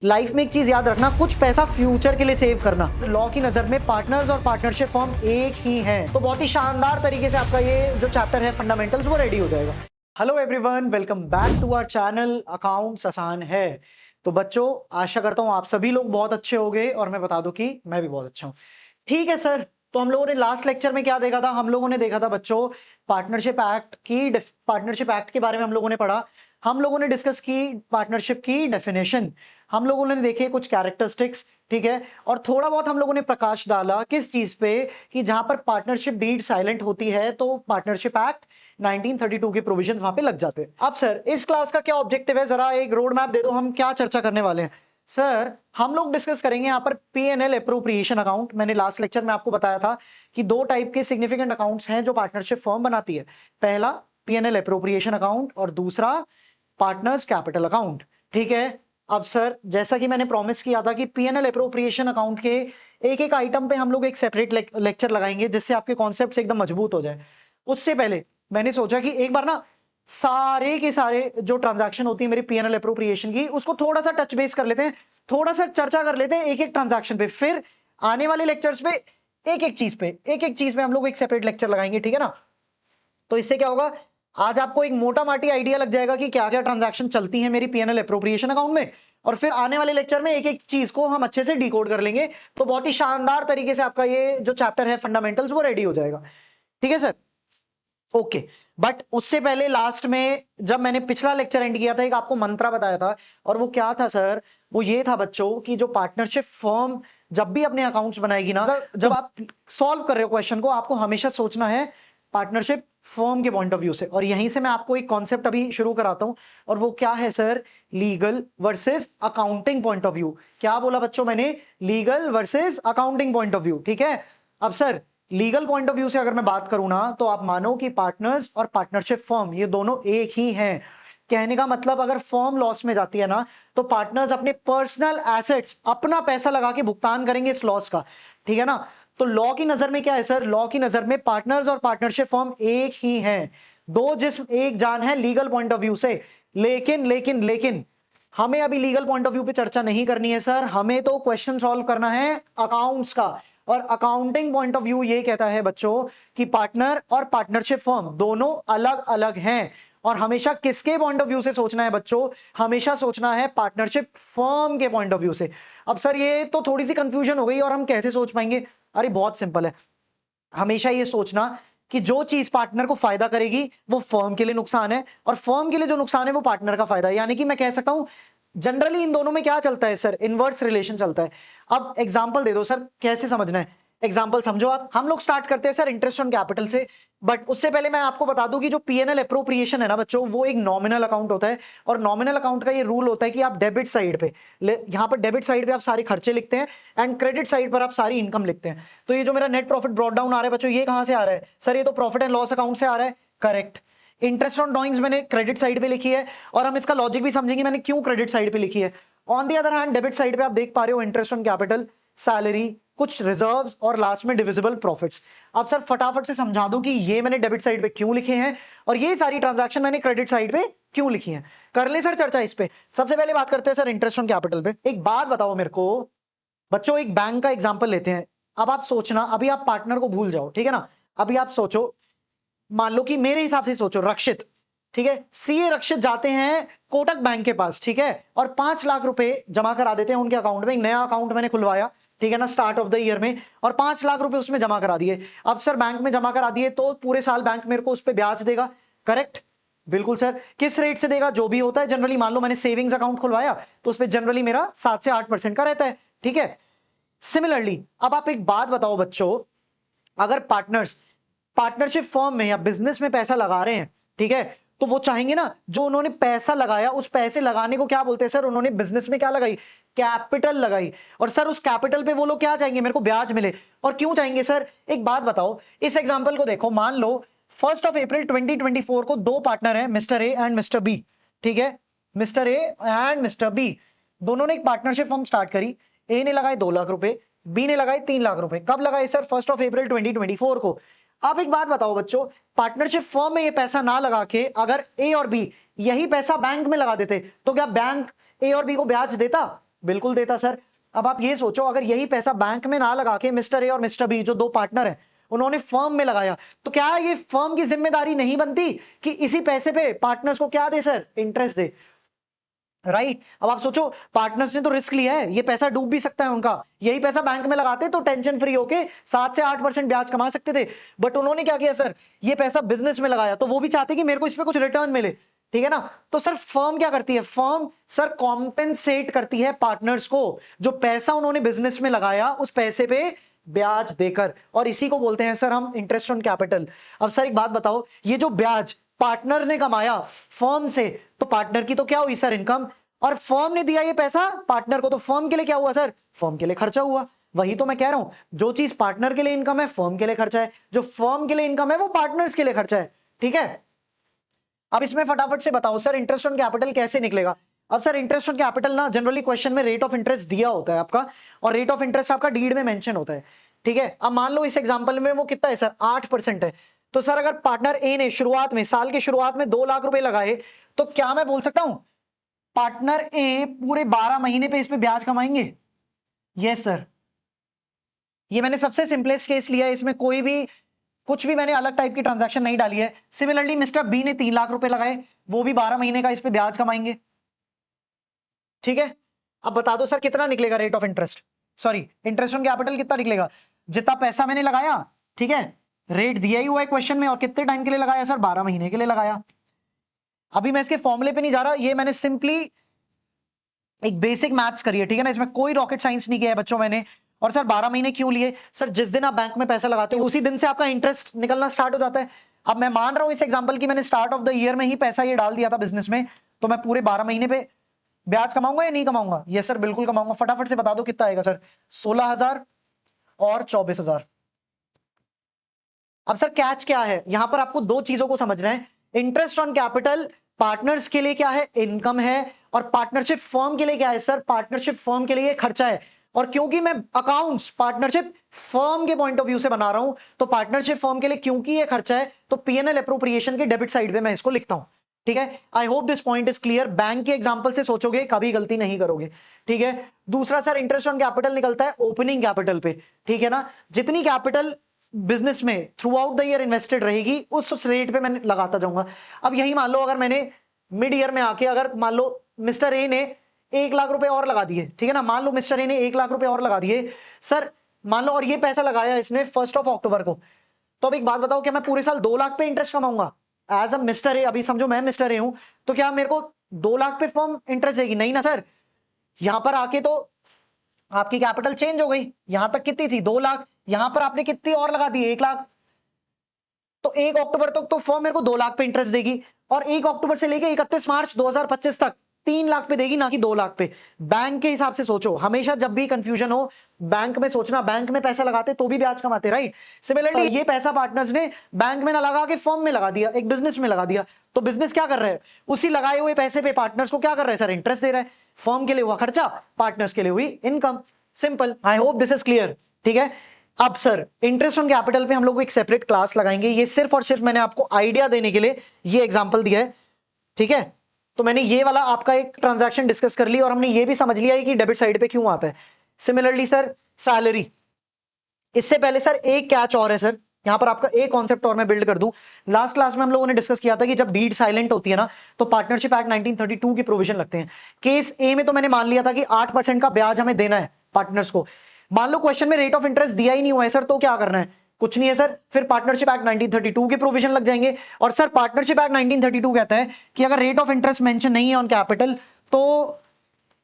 Life में एक चीज याद रखना, कुछ पैसा फ्यूचर के लिए सेव करना। लॉ की नजर में पार्टनर्स और पार्टनरशिप फॉर्म एक ही हैं, तो बहुत ही शानदार तरीके से आपका ये जो चैप्टर है फंडामेंटल्स वो रेडी हो जाएगा। Hello everyone, welcome back to our channel accounts आसान है। तो बच्चों, आशा करता हूं आप सभी लोग बहुत अच्छे होंगे और मैं बता दूं कि मैं भी बहुत अच्छा हूं। ठीक है सर, तो हम लोगों ने लास्ट लेक्चर में क्या देखा था? हम लोगों ने देखा था बच्चों पार्टनरशिप एक्ट के बारे में हम लोगों ने पढ़ा। हम लोगों ने डिस्कस की पार्टनरशिप की डेफिनेशन, हम लोगों ने देखे कुछ कैरेक्टरिस्टिक्स, ठीक है, और थोड़ा बहुत हम लोगों ने प्रकाश डाला किस चीज पे कि जहां पर पार्टनरशिप डीड साइलेंट होती है तो पार्टनरशिप एक्ट 1932 के प्रोविजंस वहां पे लग जाते हैं। अब सर, इस क्लास का क्या ऑब्जेक्टिव है, जरा एक रोड मैप दे दो, हम क्या चर्चा करने वाले हैं। सर, हम लोग डिस्कस करेंगे यहाँ पर पीएनएल अप्रोप्रिएशन अकाउंट। मैंने लास्ट लेक्चर में आपको बताया था कि दो टाइप के सिग्निफिकेंट अकाउंट्स हैं जो पार्टनरशिप फर्म बनाती है। पहला पीएनएल अप्रोप्रिएशन अकाउंट और दूसरा पार्टनर्स कैपिटल अकाउंट। ठीक है। अब सर, जैसा कि मैंने प्रॉमिस किया था कि पीएनएल अप्रोप्रिएशन अकाउंट के एक एक आइटम पे हम लोग एक सेपरेट लेक्चर लगाएंगे जिससे आपके कॉन्सेप्ट्स एकदम मजबूत हो जाए। उससे पहले मैंने सोचा कि एक बार ना सारे के सारे जो ट्रांजैक्शन होती है मेरी पीएनएल अप्रोप्रिएशन की, उसको थोड़ा सा टच बेस कर लेते हैं, थोड़ा सा चर्चा कर लेते हैं एक एक ट्रांजैक्शन पे। फिर आने वाले लेक्चर्स पे एक एक चीज पे हम लोग एक सेपरेट लेक्चर लगाएंगे, ठीक है ना। तो इससे क्या होगा, आज आपको एक मोटा माटी आइडिया लग जाएगा कि क्या क्या ट्रांजैक्शन चलती है मेरी पीएनएल अप्रोप्रिएशन अकाउंट में, और फिर आने वाले लेक्चर में एक एक चीज को हम अच्छे से डिकोड कर लेंगे। तो बहुत ही शानदार तरीके से आपका ये जो चैप्टर है फंडामेंटल्स वो रेडी हो जाएगा। ठीक है सर, ओके। बट उससे पहले लास्ट में जब मैंने पिछला लेक्चर एंड किया था, एक आपको मंत्रा बताया था, और वो क्या था सर? वो ये था बच्चों कि जो पार्टनरशिप फर्म जब भी अपने अकाउंट्स बनाएगी ना, जब आप सॉल्व कर रहे हो क्वेश्चन को, आपको हमेशा सोचना है पार्टनरशिप फर्म के पॉइंट ऑफ व्यू से। और यहीं से मैं आपको एक कॉन्सेप्ट अभी शुरू कराता हूं, और वो क्या है sir? Legal versus accounting point of view. क्या बोला बच्चों मैंने? Legal versus accounting point of view. ठीक है। अब sir, legal point of view से अगर मैं बात करूं ना, तो आप मानो कि पार्टनर्स और पार्टनरशिप फर्म ये दोनों एक ही हैं। कहने का मतलब, अगर फर्म लॉस में जाती है ना, तो पार्टनर्स अपने पर्सनल एसेट्स, अपना पैसा लगा के भुगतान करेंगे इस लॉस का। ठीक है ना। तो लॉ की नजर में क्या है सर? लॉ की नजर में पार्टनर्स और पार्टनरशिप फर्म एक ही हैं, दो जिस्म एक जान है लीगल पॉइंट ऑफ व्यू से। लेकिन लेकिन लेकिन हमें अभी लीगल पॉइंट ऑफ व्यू पे चर्चा नहीं करनी है सर, हमें तो क्वेश्चन सॉल्व करना है अकाउंट्स का। और अकाउंटिंग पॉइंट ऑफ व्यू ये कहता है बच्चों कि पार्टनर और पार्टनरशिप फर्म दोनों अलग अलग हैं, और हमेशा किसके पॉइंट ऑफ व्यू से सोचना है बच्चों? हमेशा सोचना है पार्टनरशिप फर्म के पॉइंट ऑफ व्यू से। अब सर, ये तो थोड़ी सी कंफ्यूजन हो गई, और हम कैसे सोच पाएंगे? अरे बहुत सिंपल है, हमेशा ये सोचना कि जो चीज पार्टनर को फायदा करेगी वो फर्म के लिए नुकसान है, और फर्म के लिए जो नुकसान है वो पार्टनर का फायदा है। यानी कि मैं कह सकता हूं जनरली इन दोनों में क्या चलता है सर? इनवर्स रिलेशन चलता है। अब एग्जांपल दे दो सर, कैसे समझना है? एग्जांपल समझो आप। हम लोग स्टार्ट करते हैं सर इंटरेस्ट ऑन कैपिटल से, बट उससे पहले मैं आपको बता दूं कि जो पीएनएल अप्रोप्रिएशन है ना बच्चों, वो एक नॉमिनल अकाउंट होता है। और नॉमिनल अकाउंट का ये रूल होता है कि आप डेबिट साइड पे, यहां पर डेबिट साइड पे आप सारे खर्चे लिखते हैं, एंड क्रेडिट साइड पर आप सारी इनकम लिखते हैं। तो ये जो मेरा नेट प्रॉफिट ब्रॉट डाउन आ रहा है बच्चों, ये कहां से आ रहा है सर? ये तो प्रॉफिट एंड लॉस अकाउंट से आ रहा है। करेक्ट। इंटरेस्ट ऑन ड्रॉइंग्स मैंने क्रेडिट साइड पे लिखी है, और हम इसका लॉजिक भी समझेंगे मैंने क्यों क्रेडिट साइड पे लिखी है। On the other hand, debit side पे आप देख पा रहे हो इंटरेस्ट ऑन कैपिटल, सैलरी, कुछ रिजर्व्स, और लास्ट में डिविजिबल प्रॉफिट्स। अब सर फटाफट से समझा दूं कि ये मैंने डेबिट साइड पे क्यों लिखे हैं, और ये सारी ट्रांजैक्शन मैंने क्रेडिट साइड पे क्यों लिखी है। कर ले सर चर्चा इस पे। सबसे पहले बात करते हैं सर इंटरेस्ट ऑन कैपिटल पे। एक बात बताओ मेरे को बच्चों, एक बैंक का एग्जांपल लेते हैं। अब आप सोचना, अभी आप पार्टनर को भूल जाओ, ठीक है ना। अभी आप सोचो, मान लो कि मेरे हिसाब से सोचो, रक्षित, ठीक है, सीए रक्षित जाते हैं कोटक बैंक के पास, ठीक है, और 5 लाख रुपए जमा करा देते हैं उनके अकाउंट में। एक नया अकाउंट मैंने खुलवाया, ठीक है ना, स्टार्ट ऑफ द ईयर में, और 5 लाख रुपए उसमें जमा करा दिए। अब सर बैंक में जमा करा दिए तो पूरे साल बैंक मेरे को उस पर ब्याज देगा। करेक्ट। बिल्कुल सर। किस रेट से देगा? जो भी होता है जनरली, मान लो मैंने सेविंग्स अकाउंट खुलवाया तो उस पर जनरली मेरा 7 से 8% का रहता है। ठीक है। सिमिलरली, अब आप एक बात बताओ बच्चों, अगर पार्टनर्स पार्टनरशिप फर्म में या बिजनेस में पैसा लगा रहे हैं, ठीक है, तो वो चाहेंगे ना, जो उन्होंने पैसा लगाया उस पैसे लगाने को क्या बोलते हैं सर? उन्होंने बिजनेस में क्या लगाई? कैपिटल लगाई। और सर उस कैपिटल पे वो लोग क्या चाहेंगे? मेरे को ब्याज मिले। और क्यों चाहेंगे सर? एक बात बताओ, इस एग्जांपल को देखो, मान लो 1 अप्रैल 2024 को दो पार्टनर हैं, mister A and mister B. ठीक है, mister A and mister B दोनों ने एक पार्टनरशिप फर्म स्टार्ट करी। ए ने लगाए 2 लाख रुपए, बी ने लगाए 3 लाख रुपए। कब लगाए सर? 1 अप्रैल 2024 को। अब एक बात बताओ बच्चों, पार्टनरशिप फर्म में ये पैसा ना लगा के अगर ए और बी यही पैसा बैंक में लगा देते, तो क्या बैंक ए और बी को ब्याज देता? बिल्कुल देता सर। अब आप ये सोचो, अगर यही पैसा बैंक में ना लगा के मिस्टर ए और मिस्टर बी जो दो पार्टनर हैं उन्होंने फर्म में लगाया, तो क्या ये फर्म की जिम्मेदारी नहीं बनती कि इसी पैसे पे पार्टनर्स को क्या दे सर, इंटरेस्ट दे, राइट? अब आप सोचो, पार्टनर्स ने तो रिस्क लिया है, ये पैसा डूब भी सकता है उनका, यही पैसा बैंक में लगाते तो टेंशन फ्री होके 7 से 8% ब्याज कमा सकते थे, बट उन्होंने क्या किया सर, ये पैसा बिजनेस में लगाया, तो वो भी चाहते कि मेरे को इस पे कुछ रिटर्न मिले, ठीक है ना? तो सर फर्म क्या करती है, फर्म सर कॉम्पेंसेट करती है पार्टनर्स को, जो पैसा उन्होंने बिजनेस में लगाया उस पैसे पे ब्याज देकर, और इसी को बोलते हैं सर हम इंटरेस्ट ऑन कैपिटल। अब सर एक बात बताओ, ये जो ब्याज पार्टनर ने कमाया फर्म से, तो पार्टनर की तो क्या हुई सर, इनकम, और फर्म ने दिया ये पैसा पार्टनर को, तो फर्म के लिए क्या हुआ सर, फर्म के लिए खर्चा हुआ। वही तो मैं कह रहा हूं, जो चीज पार्टनर के लिए इनकम है फर्म के लिए खर्चा है, जो फर्म के लिए इनकम है वो पार्टनर्स के लिए खर्चा है, ठीक है? अब इसमें फटाफट से बताओ सर इंटरेस्ट ऑन कैपिटल कैसे निकलेगा। अब सर इंटरेस्ट ऑन कैपिटल ना जनरली क्वेश्चन में रेट ऑफ इंटरेस्ट दिया होता है आपका, और रेट ऑफ इंटरेस्ट आपका डीड में मेंशन होता है, ठीक है? अब मान लो इस एग्जांपल में वो कितना है सर, 8% है, तो सर अगर पार्टनर ए ने शुरुआत में, साल के शुरुआत में 2 लाख रुपए लगाए, तो क्या मैं बोल सकता हूं पार्टनर ए पूरे 12 महीने पे इस पे ब्याज कमाएंगे? Yes sir. ये मैंने सबसे सिंपलेस्ट केस लिया है, इसमें कोई भी कुछ भी मैंने अलग टाइप की ट्रांजैक्शन नहीं डाली है। सिमिलरली मिस्टर बी ने 3 लाख रुपए लगाए, वो भी 12 महीने का इस पे ब्याज कमाएंगे, ठीक है? अब बता दो सर कितना निकलेगा rate of interest, sorry interest on capital कितना निकलेगा, जितना पैसा मैंने लगाया, ठीक है, रेट दिया ही हुआ है क्वेश्चन में, और कितने टाइम के लिए लगाया सर, 12 महीने के लिए लगाया। अभी मैं इसके फॉर्मूले पे नहीं जा रहा, ये मैंने सिंपली एक बेसिक मैथ्स करी है, ठीक है ना, इसमें कोई रॉकेट साइंस नहीं किया है बच्चों मैंने। और सर 12 महीने क्यों लिए सर, जिस दिन आप बैंक में पैसा लगाते हो उसी दिन से आपका इंटरेस्ट निकलना स्टार्ट हो जाता है। अब मैं मान रहा हूं इस एग्जांपल की मैंने स्टार्ट ऑफ द ईयर में ही पैसा ये डाल दिया था बिजनेस में, तो मैं पूरे 12 महीने पे ब्याज कमाऊंगा या नहीं कमाऊंगा? यस सर बिल्कुल कमाऊंगा। फटाफट से बता दो कितना आएगा सर, 16,000 और 24,000। अब सर कैच क्या है, यहां पर आपको दो चीजों को समझना है। इंटरेस्ट ऑन कैपिटल पार्टनर्स के लिए क्या है, इनकम है, और पार्टनरशिप फर्म के लिए क्या है सर, पार्टनरशिप फर्म के लिए खर्चा है। और क्योंकि मैं अकाउंट्स पार्टनरशिप फर्म के पॉइंट ऑफ व्यू से बना रहा हूं, तो पार्टनरशिप फर्म के लिए क्योंकि ये खर्चा है, तो पीएनएल अप्रोप्रिएशन के डेबिट साइड पे मैं इसको लिखता हूं, ठीक है? I hope this point is clear. Bank के एग्जांपल से सोचोगे कभी गलती नहीं करोगे, ठीक है? दूसरा सर इंटरेस्ट ऑन कैपिटल निकलता है ओपनिंग कैपिटल पे, ठीक है ना? जितनी कैपिटल बिजनेस में through out the year invested रहेगी उस रेट पे मैं लगाता जाऊंगा। अब यही मान लो अगर मैंने मिड ईयर में आके, अगर मान लो मिस्टर ए ने 1 लाख रुपए और लगा दिए, ठीक है ना, मान लो मिस्टर ए ने 1 लाख रुपए और लगा दिए सर, मान लो, और ये पैसा लगाया इसने 1 अक्टूबर को, तो अब एक बात बताओ, क्या मैं पूरे साल 2 लाख पे इंटरेस्ट कमाऊंगा एज अ मिस्टर ए? अभी समझो मैं मिस्टर ए हूं, तो क्या मेरे को 2 लाख पे फर्म इंटरेस्ट देगी? नहीं ना सर। यहां पर आके तो आपकी कैपिटल चेंज हो गई, यहां तक कितनी थी, 2 लाख, यहां पर आपने कितनी और लगा दी, 1 लाख, तो 1 अक्टूबर तक तो फर्म मेरे को 2 लाख पे इंटरेस्ट देगी, और 1 अक्टूबर से लेके 31 मार्च 2025 तक 3 लाख पे देगी, ना कि 2 लाख पे। बैंक के हिसाब से सोचो, हमेशा जब भी कंफ्यूजन हो बैंक में सोचना, बैंक में पैसा लगाते तो भी ब्याज कमाते, राइट? सिमिलरली ये पैसा पार्टनर्स ने बैंक में ना लगा के फर्म में लगा दिया, एक बिजनेस में लगा दिया, तो बिजनेस क्या कर रहा है, उसी लगाए हुए पैसे पे पार्टनर्स को क्या कर रहा है सर, इंटरेस्ट दे रहा है। फर्म के लिए हुआ खर्चा, पार्टनर्स के लिए हुई income, simple. I hope this is clear, ठीक है? अब सर इंटरेस्ट ऑन कैपिटल पे हम लोग एक सेपरेट क्लास लगाएंगे, ये सिर्फ और सिर्फ मैंने आपको आइडिया देने के लिए ये एग्जांपल दिया है, ठीक है? तो मैंने ये वाला आपका एक ट्रांजैक्शन डिस्कस कर ली, और हमने ये भी समझ लिया है कि डेबिट साइड पे क्यों आता है। सिमिलरली सर सैलरी, इससे पहले सर एक कैच और है सर, यहां पर आपका एक कॉन्सेप्ट और मैं बिल्ड कर दूं। लास्ट क्लास में हम लोगों ने डिस्कस किया था कि जब डीड साइलेंट होती है ना, तो पार्टनरशिप एक्ट 1932 की प्रोविजन लगते हैं। केस ए में तो मैंने मान लिया था कि 8% का ब्याज हमें देना है पार्टनर्स को। मान लो क्वेश्चन में रेट ऑफ इंटरेस्ट दिया ही नहीं हुआ है सर, तो क्या करना है, कुछ नहीं है सर, फिर पार्टनरशिप एक्ट 1932 के प्रोविजन लग जाएंगे। और सर पार्टनरशिप एक्ट 1932 कहता है कि अगर रेट ऑफ इंटरेस्ट मेंशन नहीं है ऑन कैपिटल, तो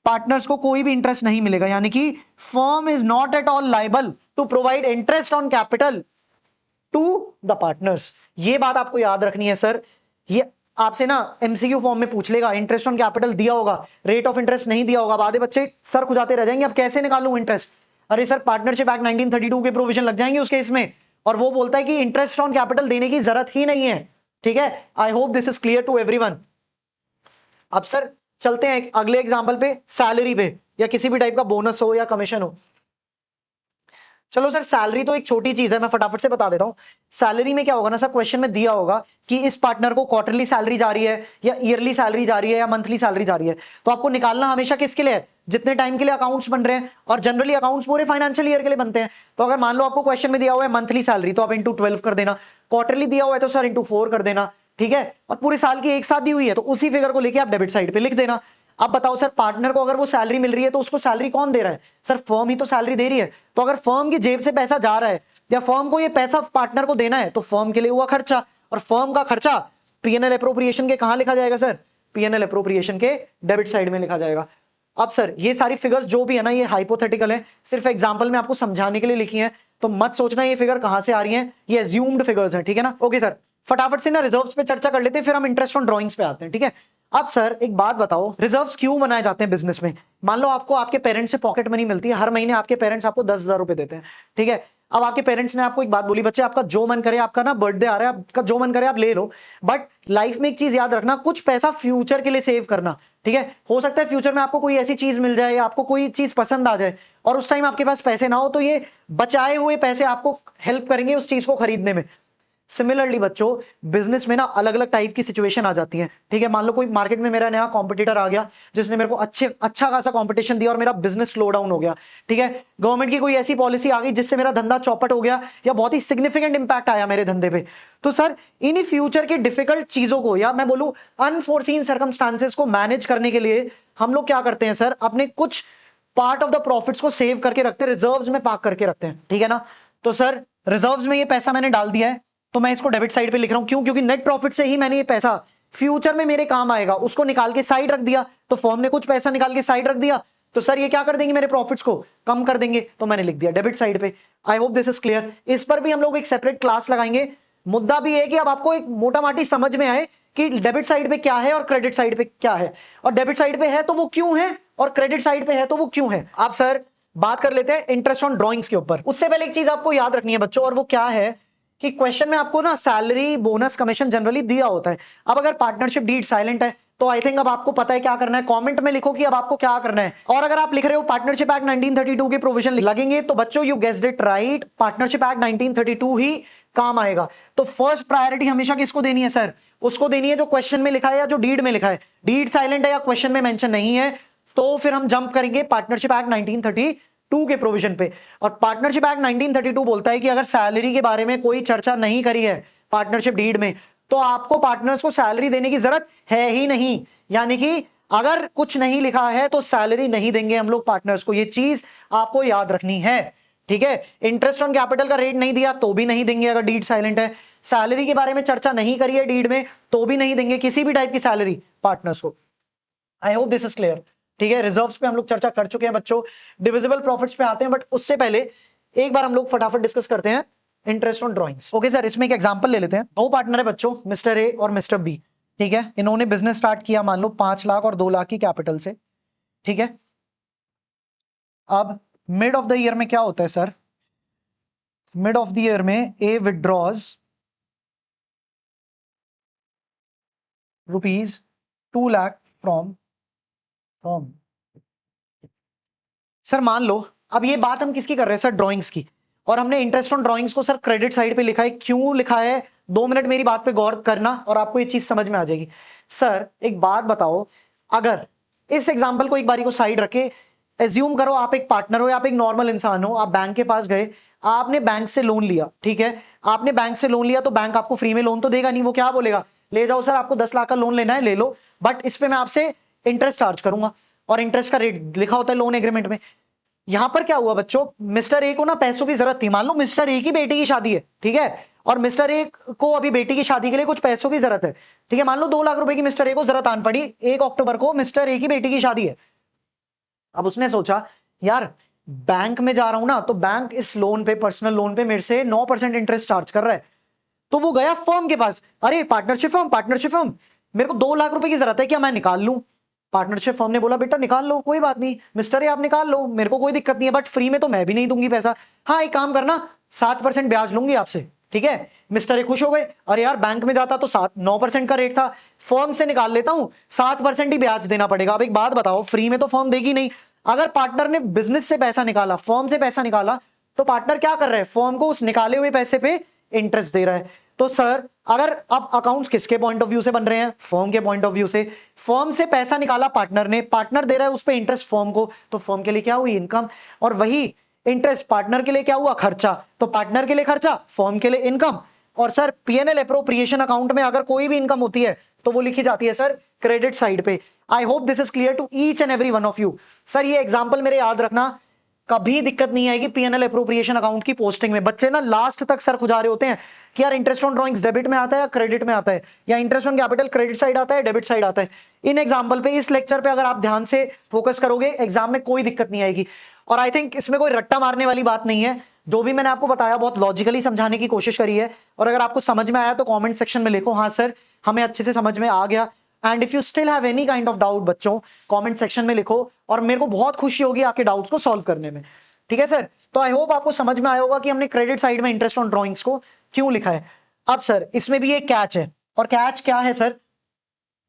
पार्टनर्स को कोई भी इंटरेस्ट नहीं मिलेगा, यानी कि firm is not at all liable to provide interest on capital to the partners. ये बात आपको याद रखनी है सर, ये आपसे ना एमसीक्यू फॉर्म में पूछ लेगा, इंटरेस्ट ऑन कैपिटल दिया होगा, रेट ऑफ इंटरेस्ट नहीं दिया होगा, आधे बच्चे सर खुजाते रह जाएंगे, अब कैसे निकालूं इंटरेस्ट? अरे सर पार्टनरशिप एक्ट 1932 के प्रोविजन लग जाएंगे उस केस में, और वो बोलता है कि इंटरेस्ट ऑन कैपिटल देने की जरूरत ही नहीं है, ठीक है? I hope this is clear to everyone. अब सर चलते हैं अगले एग्जांपल पे, सैलरी पे, या किसी भी टाइप का बोनस हो या कमीशन हो। चलो सर, सैलरी तो एक छोटी चीज है, मैं फटाफट से बता देता हूं। सैलरी में क्या होगा ना सर, क्वेश्चन में दिया होगा कि इस पार्टनर को क्वार्टरली सैलरी जा रही है या ईयरली सैलरी जा रही है या मंथली सैलरी जा रही है। तो आपको निकालना हमेशा किसके लिए है, जितने टाइम के लिए अकाउंट्स बन रहे हैं, और जनरली अकाउंट्स पूरे फाइनेंशियल ईयर के लिए बनते हैं। तो अगर मान लो आपको क्वेश्चन में दिया हुआ है मंथली सैलरी, तो आप इंटू 12 कर देना। क्वार्टरली दिया हुआ है तो सर इंटू 4 कर देना, ठीक है। और पूरे साल की एक साथ दी हुई है तो उसी फिगर को लेके आप डेबिट साइड पे लिख देना। अब बताओ सर, पार्टनर को अगर वो सैलरी मिल रही है तो उसको सैलरी कौन दे रहा है, सर फर्म ही तो सैलरी दे रही है। तो अगर फर्म की जेब से पैसा जा रहा है या फर्म को ये पैसा पार्टनर को देना है, तो फर्म के लिए हुआ खर्चा, और फर्म का खर्चा पीएनएल अप्रोप्रिएशन के कहां लिखा जाएगा सर, पीएनएल अप्रोप्रिएशन के डेबिट साइड में लिखा जाएगा। अब सर ये सारी फिगर्स जो भी है ना, ये हाइपोथेटिकल है, सिर्फ एग्जांपल में आपको समझाने के लिए लिखी है, तो मत सोचना ये फिगर कहां से आ रही है, ये एज्यूम्ड फिगर्स हैं, ठीक है ना। ओके सर, फटाफट से ना रिजर्व्स पे चर्चा कर लेते हैं, फिर हम इंटरेस्ट ऑन ड्राइंग्स पे आते हैं, ठीक है। अब सर एक बात बताओ, रिजर्व्स क्यों बनाए जाते हैं बिजनेस में। मान लो आपको आपके पेरेंट्स से पॉकेट मनी मिलती है, हर महीने आपके पेरेंट्स आपको 10,000 रुपए देते हैं, ठीक है। अब आपके पेरेंट्स ने आपको एक बात बोली, बच्चे आपका जो मन करे, आपका ना बर्थडे आ रहा है, आपका जो मन करे आप ले लो, बट लाइफ में एक चीज याद रखना, कुछ पैसा फ्यूचर के लिए सेव करना, ठीक है। हो सकता है फ्यूचर में आपको कोई ऐसी चीज मिल जाए या आपको कोई चीज पसंद आ जाए और उस टाइम आपके पास पैसे ना हो, तो ये बचाए हुए पैसे आपको हेल्प करेंगे उस चीज को खरीदने में। सिमिलरली बच्चों, बिजनेस में ना अलग अलग टाइप की सिचुएशन आ जाती है, ठीक है। मान लो कोई मार्केट में मेरा नया कॉम्पिटिटर आ गया जिसने मेरे को अच्छा खासा कंपटीशन दिया और मेरा बिजनेस स्लो डाउन हो गया, ठीक है। गवर्नमेंट की कोई ऐसी पॉलिसी आ गई जिससे मेरा धंधा चौपट हो गया या बहुत ही सिग्निफिकेंट इंपैक्ट आया मेरे धंधे पे। तो सर इन्हीं फ्यूचर के डिफिकल्ट चीजों को, या मैं बोलूं अनफोर्सीन सर्कमस्टांसेस को मैनेज करने के लिए हम लोग क्या करते हैं सर, अपने कुछ पार्ट ऑफ द प्रॉफिट्स को सेव करके रखते हैं, रिजर्व्स में पार्क करके रखते हैं, ठीक है ना। तो सर रिजर्व्स में ये पैसा मैंने डाल दिया है, तो मैं इसको डेबिट साइड पे लिख रहा हूं, क्यों, क्योंकि नेट प्रॉफिट से ही मैंने ये पैसा फ्यूचर में मेरे काम आएगा उसको निकाल के साइड रख दिया। तो फर्म ने कुछ पैसा निकाल के साइड रख दिया, तो सर ये क्या कर देंगे, मेरे प्रॉफिट्स को कम कर देंगे, तो मैंने लिख दिया डेबिट साइड पे। I hope this is clear. इस पर भी हम लोग एक सेपरेट क्लास लगाएंगे। मुद्दा भी है कि अब आपको एक मोटा माटी समझ में आए कि डेबिट साइड पे क्या है और क्रेडिट साइड पे क्या है, और डेबिट साइड पे है तो वो क्यों है और क्रेडिट साइड पे है तो वो क्यों है। आप सर बात कर लेते हैं इंटरेस्ट ऑन ड्राइंग्स के ऊपर। उससे पहले एक चीज आपको याद रखनी है बच्चों, और वो क्या है कि क्वेश्चन में आपको ना सैलरी बोनस कमीशन जनरली दिया होता है। अब अगर पार्टनरशिप डीड साइलेंट है तो आई थिंक अब आपको पता है क्या करना है, कमेंट में लिखो कि अब आपको क्या करना है। और अगर आप लिख रहे हो पार्टनरशिप एक्ट 1932 के प्रोविजन लगेंगे, तो बच्चों you guessed it right, partnership act 1932 ही काम आएगा। तो फर्स्ट प्रायोरिटी हमेशा किसको देनी है सर, उसको देनी है जो क्वेश्चन में लिखा है या जो डीड में लिखा है। डीड साइलेंट है या क्वेश्चन में मेंशन नहीं है, तो फिर हम जंप करेंगे पार्टनरशिप एक्ट 1932 के प्रोविजन पे। और पार्टनरशिप एक्ट 1932 बोलता है कि अगर सैलरी के बारे में कोई चर्चा नहीं करी है पार्टनरशिप डीड में, तो आपको पार्टनर्स को सैलरी देने की जरूरत है ही नहीं। यानी कि अगर कुछ नहीं लिखा है तो सैलरी नहीं देंगे हम लोग पार्टनर्स को, ये चीज आपको याद रखनी है, ठीक है। इंटरेस्ट ऑन कैपिटल का रेट नहीं दिया तो भी नहीं देंगे अगर डीड साइलेंट है। सैलरी के बारे में चर्चा नहीं करी है डीड में तो भी नहीं देंगे किसी भी टाइप की सैलरी पार्टनर्स को। आई होप दिस इज क्लियर, ठीक है। रिजर्व्स पे हम लोग चर्चा कर चुके हैं बच्चों, डिविजिबल प्रॉफिट्स पे आते हैं, बट उससे पहले एक बार हम लोग फटाफट डिस्कस करते हैं interest on drawings. Okay sir, इसमें एक एग्जांपल ले लेते हैं। दो पार्टनर है बच्चों, मिस्टर ए और मिस्टर बी, ठीक है। इन्होंने बिजनेस स्टार्ट किया मान लो 5 लाख और 2 लाख की कैपिटल से, ठीक है। अब मिड ऑफ द ईयर में क्या होता है sir, mid of the year में A withdraws ₹2 lakh from firm. Sir मान लो, अब ये बात हम किसकी कर रहे हैं सर, ड्राइंग्स की, और हमने इंटरेस्ट ऑन ड्राइंग्स को सर क्रेडिट साइड पे लिखा है। क्यों लिखा है, 2 मिनट मेरी बात पे गौर करना और आपको ये चीज समझ में आ जाएगी। सर एक बात बताओ, अगर इस एग्जांपल को एक बारी को साइड रखे, एज्यूम करो आप एक पार्टनर हो या आप एक नॉर्मल इंसान हो, आप बैंक के पास गए, आपने बैंक से लोन लिया, ठीक है। आपने बैंक से लोन लिया तो बैंक आपको फ्री में लोन तो देगा नहीं, वो क्या बोलेगा, ले जाओ सर आपको 10 लाख का लोन लेना है ले लो, बट इस पे मैं आपसे इंटरेस्ट चार्ज करूंगा, और इंटरेस्ट का रेट लिखा होता है लोन एग्रीमेंट में। यहां पर क्या हुआ बच्चों, मिस्टर ए को ना पैसों की जरूरत थी, मान लो मिस्टर ए की बेटी की शादी है, ठीक है, और मिस्टर ए को अभी बेटी की शादी के लिए कुछ पैसों की जरूरत है, ठीक है। मान लो 2 लाख रुपए की मिस्टर ए को जरूरत आन पड़ी, 1 अक्टूबर को मिस्टर ए की बेटी की शादी है। अब उसने सोचा यार बैंक में जा रहा हूं ना, तो बैंक इस लोन पे, पर्सनल लोन पे मेरे से 9% इंटरेस्ट चार्ज कर रहा है, तो वो गया फर्म के पास, अरे पार्टनरशिप फर्म मेरे को 2 लाख रुपए की जरूरत है, क्या मैं निकाल लूं। पार्टनरशिप फर्म ने बोला बेटा निकाल लो, कोई बात नहीं मिस्टर ये आप निकाल लो, मेरे को कोई दिक्कत नहीं है, बट फ्री में तो मैं भी नहीं दूंगी पैसा। हाँ एक काम करना, 7% ब्याज लूंगी आपसे, ठीक है। मिस्टर ए खुश हो गए, अरे यार बैंक में जाता तो 9% का रेट था, फर्म से निकाल लेता हूं, 7% ही ब्याज देना पड़ेगा। अब एक बात बताओ, फ्री में तो फर्म देगी नहीं, अगर पार्टनर ने बिजनेस से पैसा निकाला, फर्म से पैसा निकाला, तो पार्टनर क्या कर रहा है, फर्म को उस निकाले हुए पैसे पे इंटरेस्ट दे रहा है। तो सर अगर अब अकाउंट्स किसके पॉइंट ऑफ व्यू से बन रहे हैं, फर्म के पॉइंट ऑफ व्यू से। फर्म से पैसा निकाला पार्टनर ने, पार्टनर दे रहा है उस पे इंटरेस्ट फर्म को, तो फर्म के लिए क्या हुई, इनकम। और वही इंटरेस्ट पार्टनर के लिए क्या हुआ, खर्चा। तो पार्टनर के लिए खर्चा, फर्म के लिए इनकम। और सर पीएनएल अप्रोप्रिएशन अकाउंट में अगर कोई भी इनकम होती है तो वो लिखी जाती है सर क्रेडिट साइड पे। I hope this is clear to each and every one of you. Sir ये एग्जांपल मेरे याद रखना, कभी दिक्कत नहीं आएगी पीएनएल अप्रोप्रिएशन अकाउंट की पोस्टिंग में। बच्चे ना लास्ट तक सर खुजा रहे होते हैं कि यार इंटरेस्ट ऑन ड्राइंग्स डेबिट में आता है या क्रेडिट में आता है, या interest on capital credit side आता है डेबिट साइड आता है। इन एग्जांपल पे, इस लेक्चर पे अगर आप ध्यान से फोकस करोगे एग्जाम में कोई दिक्कत नहीं आएगी। और आई थिंक इसमें कोई रट्टा मारने वाली बात नहीं है, जो भी मैंने आपको बताया बहुत लॉजिकली समझाने की कोशिश करी है। और अगर आपको समझ में आया तो कमेंट सेक्शन में लिखो हाँ सर हमें अच्छे से समझ में आ गया। And if you still have any kind of doubt बच्चों, कमेंट सेक्शन में लिखो और मेरे को बहुत खुशी होगी आपके डाउट्स को सॉल्व करने में। ठीक है सर, तो आई होप आपको समझ में आया होगा कि हमने क्रेडिट साइड में इंटरेस्ट ऑन ड्राइंग्स को क्यों लिखा है। अब सर इसमें भी एक कैच है, और कैच क्या है सर,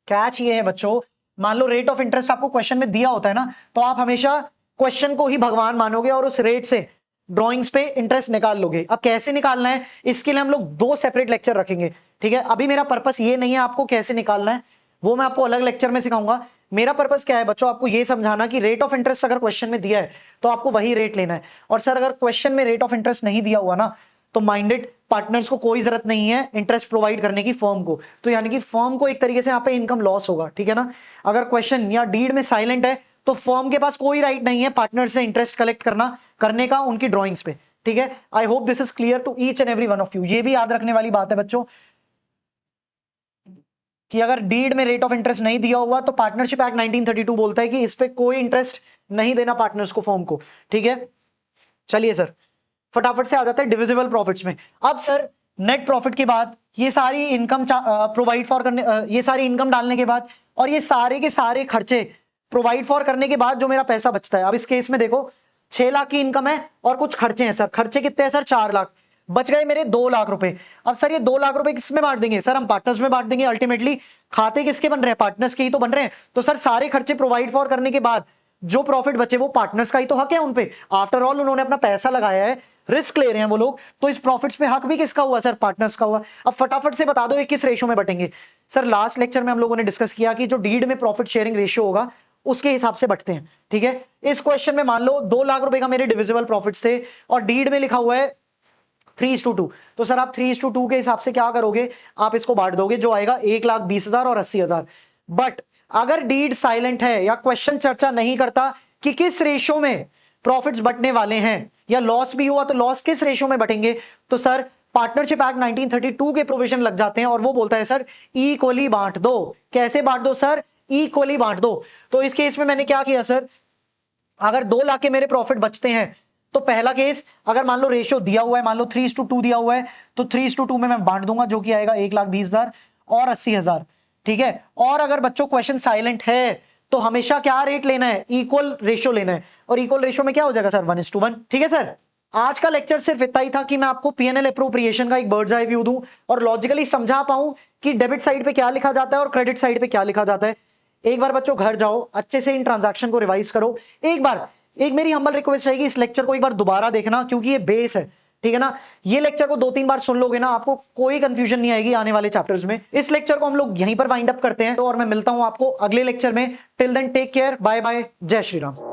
कैच ये है बच्चों, मान लो रेट ऑफ इंटरेस्ट आपको क्वेश्चन में दिया होता है ना, तो आप हमेशा क्वेश्चन को ही भगवान मानोगे और उस रेट से ड्राइंग्स पे इंटरेस्ट निकाल लोगे। अब कैसे निकालना है इसके लिए हम लोग 2 सेपरेट लेक्चर रखेंगे। ठीक है, अभी मेरा पर्पस ये नहीं है आपको कैसे निकालना है, वो मैं आपको अलग लेक्चर में सिखाऊंगा। मेरा पर्पस क्या है बच्चों, आपको ये समझाना कि रेट ऑफ इंटरेस्ट अगर क्वेश्चन में दिया है तो आपको वही रेट लेना है। और सर अगर क्वेश्चन में रेट ऑफ इंटरेस्ट नहीं दिया हुआ ना, तो माइंडेड पार्टनर्स को कोई जरूरत नहीं है इंटरेस्ट प्रोवाइड करने की फर्म को, तो यानी कि फर्म को एक तरीके से यहाँ पे इनकम लॉस होगा। ठीक है ना, अगर क्वेश्चन या डीड में साइलेंट है तो फर्म के पास कोई राइट नहीं है पार्टनर से इंटरेस्ट कलेक्ट करने का उनकी ड्रॉइंग्स पे। ठीक है, I hope this is clear to each and every one of you. ये भी याद रखने वाली बात है बच्चों कि अगर डीड में रेट ऑफ इंटरेस्ट नहीं दिया हुआ तो पार्टनरशिप एक्ट 1932 बोलता है कि इस पे कोई इंटरेस्ट नहीं देना पार्टनर्स को, फर्म को। ठीक है, चलिए सर फटाफट से आ जाते हैं डिविजिबल प्रॉफिट्स में। अब सर नेट प्रॉफिट के बाद ये सारी इनकम प्रोवाइड फॉर करने, ये सारी इनकम डालने के बाद और ये सारे के सारे खर्चे प्रोवाइड फॉर करने के बाद जो मेरा पैसा बचता है, अब इस केस में देखो 6 लाख की इनकम है और कुछ खर्चे हैं सर। खर्चे कितने हैं सर, 4 लाख। बच गए मेरे 2 लाख रुपए। अब सर ये 2 लाख रुपए किस में बांट देंगे, सर हम पार्टनर्स में बांट देंगे। अल्टीमेटली खाते किसके बन रहे हैं, पार्टनर्स के ही तो बन रहे हैं। तो सर सारे खर्चे प्रोवाइड फॉर करने के बाद जो प्रॉफिट बचे वो पार्टनर्स का ही तो हक है उन पे। आफ्टर ऑल उन्होंने अपना पैसा लगाया है, रिस्क ले रहे हैं वो लोग, तो इस प्रॉफिट्स पे हक भी किसका हुआ सर, पार्टनर्स का हुआ। अब फटाफट से बता दो ये किस रेशियो में बटेंगे। सर लास्ट लेक्चर में हम लोगों ने डिस्कस किया कि जो डीड में प्रॉफिट शेयरिंग रेशियो होगा उसके हिसाब से बटते हैं। ठीक है, इस क्वेश्चन में मान लो 2 लाख रुपए का मेरे डिविजिबल प्रॉफिट्स थे और डीड में लिखा हुआ है 3:2, तो सर आप 3:2 के हिसाब से क्या करोगे, आप इसको बांट दोगे, जो आएगा 1,20,000 और 80,000। बट अगर डीड साइलेंट है या क्वेश्चन चर्चा नहीं करता कि किस रेशियो में प्रॉफिट्स बटने वाले हैं, या लॉस भी हुआ तो लॉस किस रेशियो में बटेंगे, तो सर पार्टनरशिप एक्ट 1932 के प्रोविजन लग जाते हैं और वो बोलता है सर इक्वली बांट दो। कैसे बांट दो सर, इक्वली बांट दो। तो इस केस में मैंने क्या किया सर, अगर 2 लाख के मेरे प्रॉफिट बचते हैं तो पहला केस, अगर मान लो रेशियो दिया हुआ है, मान लो 3:2 दिया हुआ है, तो 3:2 में मैं बांट दूंगा, जो कि आएगा 1,20,000 और 80,000। ठीक है, और अगर बच्चों क्वेश्चन साइलेंट है तो हमेशा क्या रेट लेना है, इक्वल रेशियो लेना है। और इक्वल रेशियो में क्या हो जाएगा सर, 1:1। ठीक है सर, आज का लेक्चर सिर्फ इतना ही था कि मैं आपको पीएनएल अप्रोप्रिएशन का एक बर्ड्स आई व्यू दूं और लॉजिकली समझा पाऊं कि डेबिट साइड पे क्या लिखा जाता है और क्रेडिट साइड पे क्या लिखा जाता है। एक बार बच्चों घर जाओ, अच्छे से इन ट्रांजैक्शन को रिवाइज करो। एक मेरी हम्बल रिक्वेस्ट रहेगी, इस लेक्चर को एक बार दोबारा देखना क्योंकि ये बेस है। ठीक है ना, ये लेक्चर को 2-3 बार सुन लोगे ना, आपको कोई कंफ्यूजन नहीं आएगी आने वाले चैप्टर्स में। इस लेक्चर को हम लोग यहीं पर वाइंड अप करते हैं और मैं मिलता हूं आपको अगले लेक्चर में। Till then take care, bye bye, जय श्री राम।